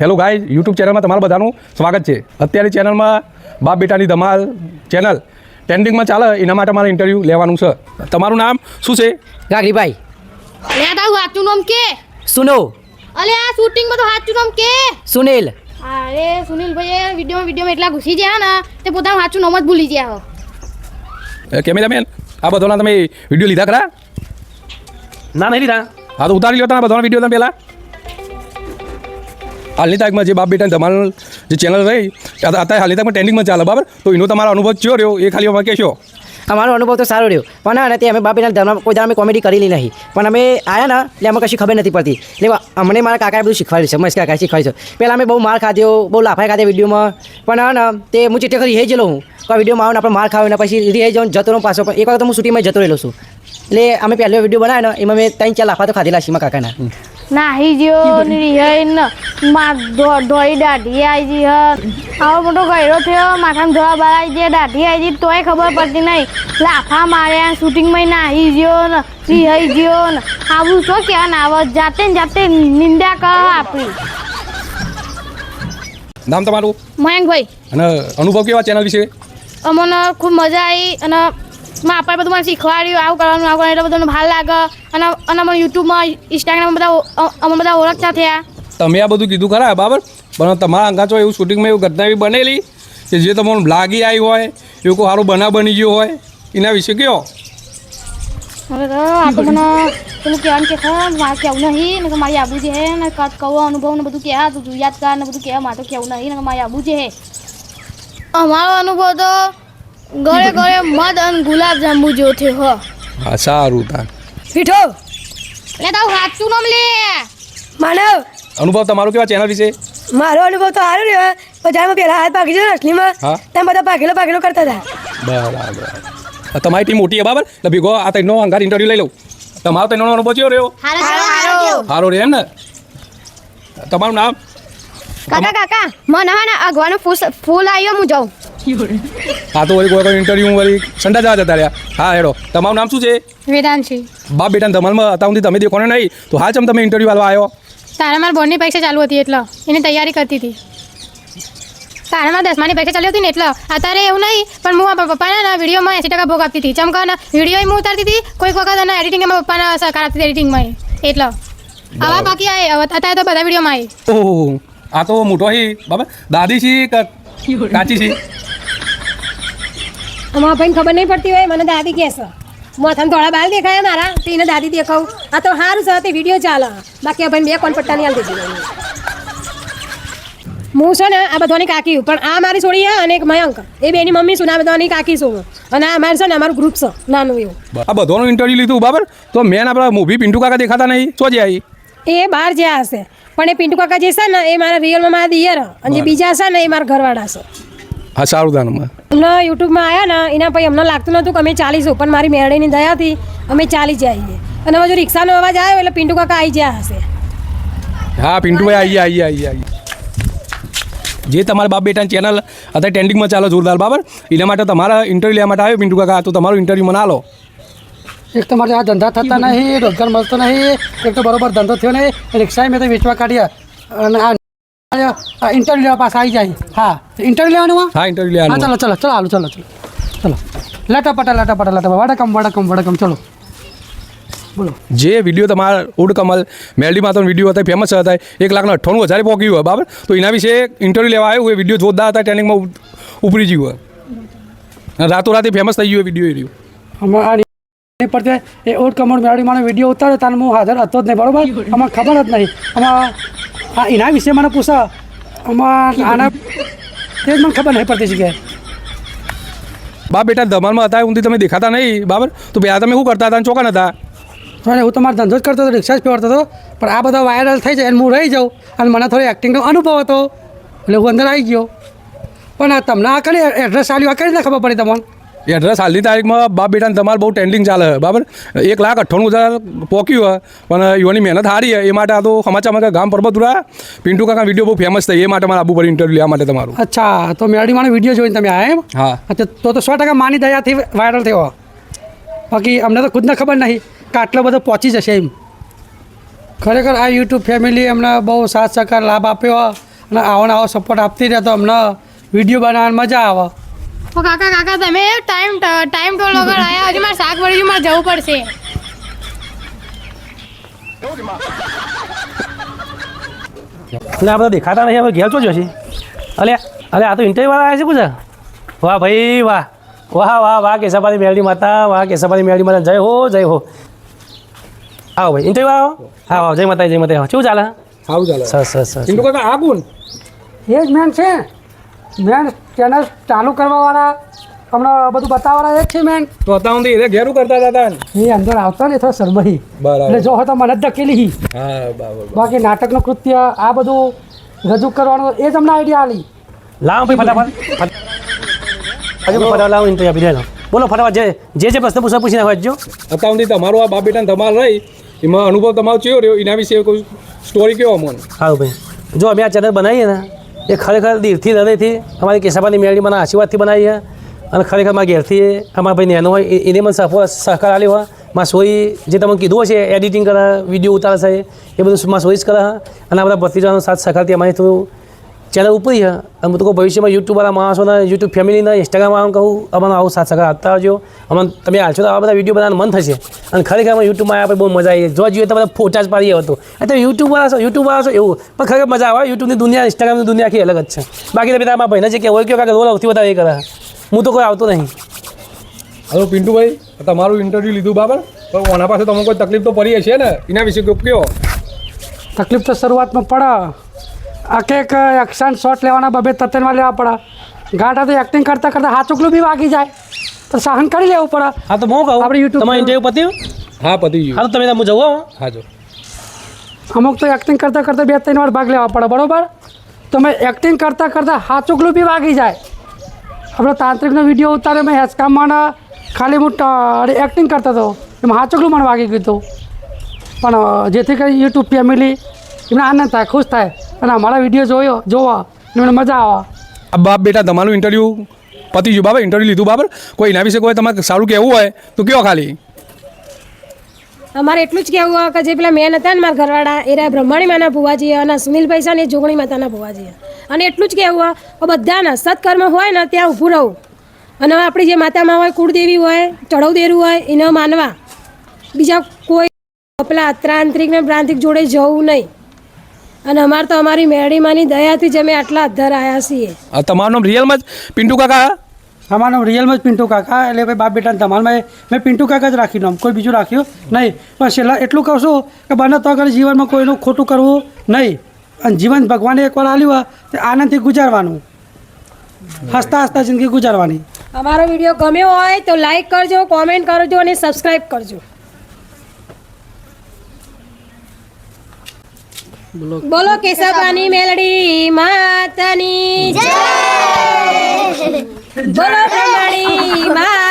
Hello guys, YouTube ચેનલમાં તમારા બધાનું સ્વાગત છે. અત્યારે ચેનલમાં બાપ બેટાની ધમાલ ચેનલ ટ્રેન્ડિંગમાં ચાલે, એના માટે મારે ઇન્ટરવ્યૂ લેવાનું છે. તમારું નામ શું છે? ગાગરીભાઈ. લે તારું સાચું નામ કે? સુનો. અલે આ શૂટિંગમાં તો સાચું નામ કે? સુનિલ. અરે સુનિલભાઈ વિડીયોમાં એટલા ઘૂસી ગયા ને તે પોતાનું સાચું નામ જ ભૂલી ગયા હો. કેમેરામેન, આ બધાના તમે વિડીયો લીધા ખરા? ના નહીં લીધા. હા તો ઉતારી લો તમે બધાના વિડીયો તમે પહેલાં. હાલની તારીખમાં જે બાપ બેટાની ધમાલ જે ચેનલ રહી અત્યારે હાલની તારીખમાં ટ્રેન્ડિંગમાં ચાલે, બરાબર? તો એનો તમારો અનુભવ કયો રહ્યો એ ખાલી અમે કહેશો. અમારો અનુભવ તો સારો રહ્યો, પણ નથી અમે બાપીના ધર્મ કોઈ દર અમે કોમેડી કરેલી નહીં, પણ અમે આવ્યા ને એટલે અમને કશી ખબર નથી પડતી. એટલે અમને મારા કાકાએ બધું શીખવાડ્યું છે, મસ્ત કાકાએ શીખવાડ્યું છે. પહેલાં અમે બહુ માર ખાધ્યો, બહુ લાફાઈ ખાધે વિડીયોમાં, પણ ને તે હું ચેટે કરી રહી ગયેલો હું કોઈ વિડીયોમાં આવું ને આપણે માર ખાવ ને પછી રહી જાઉં જતો રહું પાછો. પણ એક વખત હું શૂટિંગમાં જતો રહેલો છું. એટલે અમે પહેલો વિડીયો બનાવ્યો ને એમાં મેં 3-4 લાફા તો ખાધેલા છે કાકાના. નાહી જ્યો રિહાઈન માં ધોઈ દાઢી આવી જી આવો મોટો ગયરો થયો, માથામાં જવાબ આવી જાય, દાઢી આવી જી તોય ખબર પડતી નહીં. લાફા માર્યા, શૂટિંગમાં નાહી જ્યો ને રિહાઈ જ્યો ને આવું શું કહેવા ને આવો જાતે ને જાતે નિંદા કર આપણી. નામ તમારું? મયંકભાઈ. અને અનુભવ કેવા ચેનલ વિશે? અમને ખૂબ મજા આવી અને આપણે બધું મને શીખવાડ્યું આવું કરવાનું એટલે બધું ભાર લાગે અને મને યુટ્યુબમાં ઇન્સ્ટાગ્રામમાં અમે બધા ઓળખતા થયા. તમે આ બધું કીધું ખરા, બરાબર? પણ તમારા અંગાચો એવું શૂટિંગમાં એવું ઘટના એવી બનેલી કે જે તમને લાગી આવી હોય, એવું કોઈ સારું બનાવ બની ગયો હોય, એના વિશે કયો? હવે આ તો મને પેલું કહેવાનું કે મારે કહેવું નહીં ને મારી આબુ જે હે ને કહું અનુભવ ને બધું કહેવા તું યાદ કર ને બધું કહેવા મારે તો કહેવું નહીં ને મારી આબુ જે હે. અમારો અનુભવ તો ગળે ગળે મધ અને ગુલાબ જાંબુ જેવો થયો હો. હા, સારું. તાર પીઠો લે તારું સાચું નામ લે. માનવ. અનુભવ તમારો કેવા ચેનલ વિશે? મારો અનુભવ તો સારો રહ્યો. બજારમાં પહેલા હાથ ભાગી જાય અસલીમાં હા તેમ બધા ભાગેલો કરતા હતા. બરાબર. તમારી ટીમ મોટી છે, બરાબર? એટલે ભેગો આ તઈનો અંગાર ઇન્ટરવ્યૂ લઈ લઉં. તમારો તઈનો અનુભવ કેવો રહ્યો? સારો રહ્યો એમ ને? તમારું નામ? કાકા મને હા ને અગવાનું ફૂલ આવ્યો હું જાઉં. હા તો કોઈ ઇન્ટરવ્યૂ વળી સંડા જવા જતા રહ્યા. હા હેડો. તમારું નામ શું છે? વેદાંશી. બાપ બેટાને ધમાલમાં હતા સુધી તમે દેખો ને નહીં, તો હાલ ચમ તમે ઇન્ટરવ્યૂ આલવા આવ્યો? તારા મારા બોર્ડની પરીક્ષા ચાલુ હતી એટલે એની તૈયારી કરતી હતી. તારા મારા 10માની પરીક્ષા ચાલુ હતી ને એટલે અત્યારે એવું નહીં, પણ હું પપ્પાના વિડીયોમાં 80% ભોગ આપતી હતી. ચમકાના વિડીયો હું ઉતારતી હતી, કોઈક વખત અને એડિટિંગમાં પપ્પાના સહકાર આપતી એડિટિંગમાં એટલે આવા બાકી આવે અત્યારે તો બધા વિડીયોમાં આવી. ઓહો, આ તો મોટો હી બાબા. દાદી છી કે કાચી છી? અમારા ભાઈને ખબર નહીં પડતી હોય મને દાદી કહે છે. મોથામાં થોડા બાલ દેખાય મારા તો એને દાદી દેખાવું. આ તો સારું છે તે વિડીયો ચાલે. બાકી આ ભાઈ 2 કોણ પટ્ટાની હાલ દીધી. હું છે ને આ બધાની કાકી પણ આ મારી છોડી હે અને એક મયંક એ બેની મમ્મી છું ને આ બધાની કાકી છું અને આ મારે છે ને અમારું ગ્રુપ છે નાનું એવું. આ બધાનું ઇન્ટરવ્યૂ લીધું, બરાબર? તો મેન આપણા મૂવી પિન્ટુ કાકા દેખાતા નહીં, શું જે આવી? એ બહાર જ્યાં હશે પણ એ પિન્ટુ કાકા જે છે ને એ મારા રિયલમાં મારા દિયર અને જે બીજા છે ને એ મારા ઘરવાળા છે. હા, સારું. તાનમાં અમને યુટ્યુબમાં આવ્યા ને એના પછી અમને લાગતું નહોતું કે અમે ચાલીશું, પણ મારી મેરડીની દયાથી અમે ચાલી જઈએ. અને હવે જો રિક્ષાનો અવાજ આવ્યો એટલે પિન્ટુ કાકા આવી ગયા હશે. હા, પિન્ટુભાઈ આવી. જે તમારા બાપ બેટાની ચેનલ અત્યારે ટ્રેન્ડિંગમાં ચાલે જોરદાર, બરાબર? એના માટે તમારા ઇન્ટરવ્યૂ લેવા માટે આવ્યો પિન્ટુ કાકા, તો તમારું ઇન્ટરવ્યૂ મને આલો. એક તો મારે આ ધંધા થતા નહીં, રોજગાર મળતો નહીં, એક તો બરોબર ધંધો થયો નહીં, રિક્ષાએ મેં તો વેચવા કાઢ્યા અને આ ઇન્ટરવ્યૂ લેવા પાસે આવી જાય. હા, ઇન્ટરવ્યૂ લેવાનું? હા, ઇન્ટરવ્યૂ હા, લેવાનું. ચલો આલું ચલો લટાપટા વડકમ ચલો બોલો. જે વિડીયો તમારા ઉડ કમલ મેલડી માતાનો વિડીયો હતા, ફેમસ હતા, 1,98,000 પહોંચ્યું હોય, બરાબર? તો એના વિશે ઇન્ટરવ્યૂ લેવા આવ્યું. એ વિડીયો જોરદાર હતા, ટ્રેનિંગમાં ઉપરી ગયું હોય, રાતોરાતે ફેમસ થઈ ગયું વિડીયો. એ રહ્યું અમારે પડતે એ ઓડ કમળ મેળવીમાં વિડીયો ઉતાર્યો તાને હું હાજર હતો જ નહીં, બરોબર? અમારે ખબર જ નહીં. આમાં એના વિશે મને પૂછા આના તે જ મને ખબર નહીં પડતી જગ્યાએ. બાપ બેટા ધમાલમાં હતા ઊંધી તમે દેખાતા નહીં, બરાબર? તો પહેલાં તમે શું કરતા હતા અને ચોકન હતા? હું તમારો ધંધો જ કરતો હતો, રિક્ષા જ ફેરતો હતો, પણ આ બધા વાયરલ થઈ જાય અને હું રહી જાઉં અને મને થોડી એક્ટિંગનો અનુભવ હતો એટલે હું અંદર આવી ગયો. પણ તમને આ કરી એડ્રેસ આલ્યું, આ કરી ના ખબર પડી તમને? એડ્રેસ હાલની તારીખમાં બાપ બેટાને તમારે બહુ ટ્રેન્ડિંગ ચાલે, બરાબર? 1,98,000 પહોંચ્યું હોય, પણ યુવાની મહેનત સારી એ માટે આ તો સમાચારમાં ગામ પરબતપુરા પિન્ટુ કાકા વિડીયો બહુ ફેમસ થઈ, એ માટે મારે આબુ પર ઇન્ટરવ્યૂ લેવા માટે તમારું. અચ્છા, તો મેળવીમાં વિડીયો જોઈને તમે આવ્યા એમ? હા. તો 100% માની દયાથી વાયરલ થયો. બાકી અમને તો ખુદને ખબર નહીં કે આટલો બધો પહોંચી જશે એમ. ખરેખર આ યુટ્યુબ ફેમિલી અમને બહુ સાથ સહકાર લાભ આપ્યો અને આવો ને આવો સપોર્ટ આપતી રહે તો અમને વિડીયો બનાવવાની મજા આવે. ઓ કાકા તમે ટાઈમ ટોલ વગર આયા હજી મારે શાક વળી મારે જવું પડશે. એટલે આ બધા દેખાતા નહીં, હવે ઘેર તો જશે. અલે આ તો ઇન્ટરવ્યુ વાળા આવ્યા છે પૂછા. વાહ ભાઈ વાહ વાહ વાહ વાહ કેસાપારી મેરડી માતા, વાહ કેસાપારી મેરડી માતા, જય હો જય હો. આવો ભાઈ ઇન્ટરવ્યુ આવો. હા આવો, જય માતા જય માતા. શું ચાલે? સારું ચાલે. સરસ. પિન્ટુ કાકા આ કોણ? એ જ મેન છે, મેન ચેનલ ચાલુ કરવાવાળા, હમણાં બધું બતાવવાળા એ જ છે મેન. તો હતા હું એ ઘેરું કરતા હતા ને. એ અંદર આવતા ને થોડા શરમાઈ, બરાબર. એટલે જો હોય તો મને જ ધકેલી. હા બરાબર. બાકી નાટકનું કૃત્ય આ બધું રજૂ કરવાનું એ જ અમને આઈડિયા આલી. લાવો ભાઈ ફટાફટ ફટાફટ લાવો ઇન્ટરવ્યુ આપી દેલો. બોલો ફટાફટ જે પ્રશ્ન પૂછી નાખો જો. હતા હું તમારું આ બાપ બેટા ધમાલ રહી એમાં અનુભવ તમારો કેવો રહ્યો એના વિશે કોઈ સ્ટોરી કેવો અમને? સારું ભાઈ, જો અમે આ ચેનલ બનાવીએ ને એ ખરેખર દિલથી હૃદયથી અમારી કેસાબાની મેળવી મને આશીર્વાદથી બનાવી છે. અને ખરેખર મારા ઘેરથી અમારા ભાઈ નેનો હોય એને મને સહકાર આપ્યો હોય. મારા સોરી જે તમે કીધું હશે એડિટિંગ કરે, વિડીયો ઉતારે છે, એ બધું મારા સોરી જ કરે. અને આ બધા ભત્રીજાનો સાથ સહકારથી અમારી થોડું ચેનલ ઉપરી છે. અને હું તો કહું ભવિષ્યમાં યુટ્યુબવાળા માણસોને, યુટ્યુબ ફેમિલીને, ઇન્સ્ટાગ્રામવાળાને કહું અમારો આવું સાથ સહકાર આપતા આવજો. અમને તમે હાલશો તો આવા બધા વિડીયો બનાવવાનું મન થશે. અને ખરેખર અમે યુટ્યુબમાં આપણે બહુ મજા આવી. જો જોઈએ તો બધા ફોટા જ પાડીએ હતો. એટલે યુટ્યુબવાળા છો એવું, પણ ખરેખર મજા આવે. યુટ્યુબની દુનિયા, ઇન્સ્ટાગ્રામની દુનિયા આખી અલગ જ છે. બાકી તો બધા અમારા ભાઈને જે કે હોય કે રોલ સૌથી વધારે એ કરે. હું તો કોઈ આવતો નહીં. હલો પિન્ટુભાઈ, તમારું ઇન્ટરવ્યૂ લીધું બરાબર, પણ ઓના પાસે તમને કોઈ તકલીફ તો પડી હશે ને, એના વિશે કયો? તકલીફ તો શરૂઆતમાં પડે. એક એક્શન શોટ લેવાના બબે તતનમાં લેવા પડે. ગાંઠા તો એક્ટિંગ કરતાં હાચુકલું બી વાગી જાય તો સહન કરી લેવું પડે. હા તો હું કહું આપણે YouTube તમારું ઇન્ટરવ્યુ પત્યું? હા પતી ગયું. હા તો તમે હું જવું આવો. હા જો. અમુક તો એક્ટિંગ કરતાં 2-3 વાર ભાગ લેવા પડે, બરાબર? તો મેં એક્ટિંગ કરતાં હાચુકલું બી વાગી જાય. આપણો તાંત્રિકનો વિડીયો ઉતારે મેં હેચકામમાં ખાલી હું એક્ટિંગ કરતો હતો, એમાં હાચુકલું મને વાગી ગયું હતું. પણ જેથી કરી યુટ્યુબ ફેમિલી એમને આનંદ થાય, ખુશ થાય અને અમારા વિડીયો જોવા એમને મજા આવે. આ બાપ બેટા તમારું ઇન્ટરવ્યૂ પતી ગયું બાબા, ઇન્ટરવ્યૂ લીધું બરાબર. કોઈ એના વિશે કોઈ તમારે સારું કહેવું હોય તો કયો ખાલી. અમારે એટલું જ કહેવું હોય કે જે પેલા મેન હતા ને મારા ઘરવાળા એ રહ્યા બ્રહ્માણી માના ભુવાજી અને સુનિલભાઈ છે ને એ જોગણી માતાના ભુવાજી. અને એટલું જ કહેવું હોય કે બધાના સત્કર્મ હોય ને ત્યાં ઊભું રહું. અને આપણી જે માતામાં હોય, કુળદેવી હોય, ચઢવદેરું હોય એને માનવા. બીજા કોઈ પેલા ત્રાંત્રિક ને પ્રાંતિક જોડે જવું નહીં. અને અમારે તો અમારી મેળીમાંની દયાથી જ અમે આટલા અધ્ધર આવ્યા છીએ. તમારું નામ રિયલમાં જ પિન્ટુ કાકા? અમારું રિયલમાં જ પિન્ટુ કાકા, એટલે ભાઈ બાપ બેટા ધમાલમાં મેં પિન્ટુ કાકા જ રાખ્યું નામ, કોઈ બીજું રાખ્યું નહીં. પણ છેલ્લા એટલું કહું છું કે બને તો આગળ જીવનમાં કોઈનું ખોટું કરવું નહીં. અને જીવન ભગવાને એકવાર આલ્યું હોય તે આનંદથી ગુજારવાનું, હસતા હસતા જિંદગી ગુજારવાની. અમારો વિડીયો ગમ્યો હોય તો લાઈક કરજો, કોમેન્ટ કરજો અને સબસ્ક્રાઈબ કરજો. બોલો કેશવભાની મેલડી માતાની જય. બોલો બ્રહ્માણી મા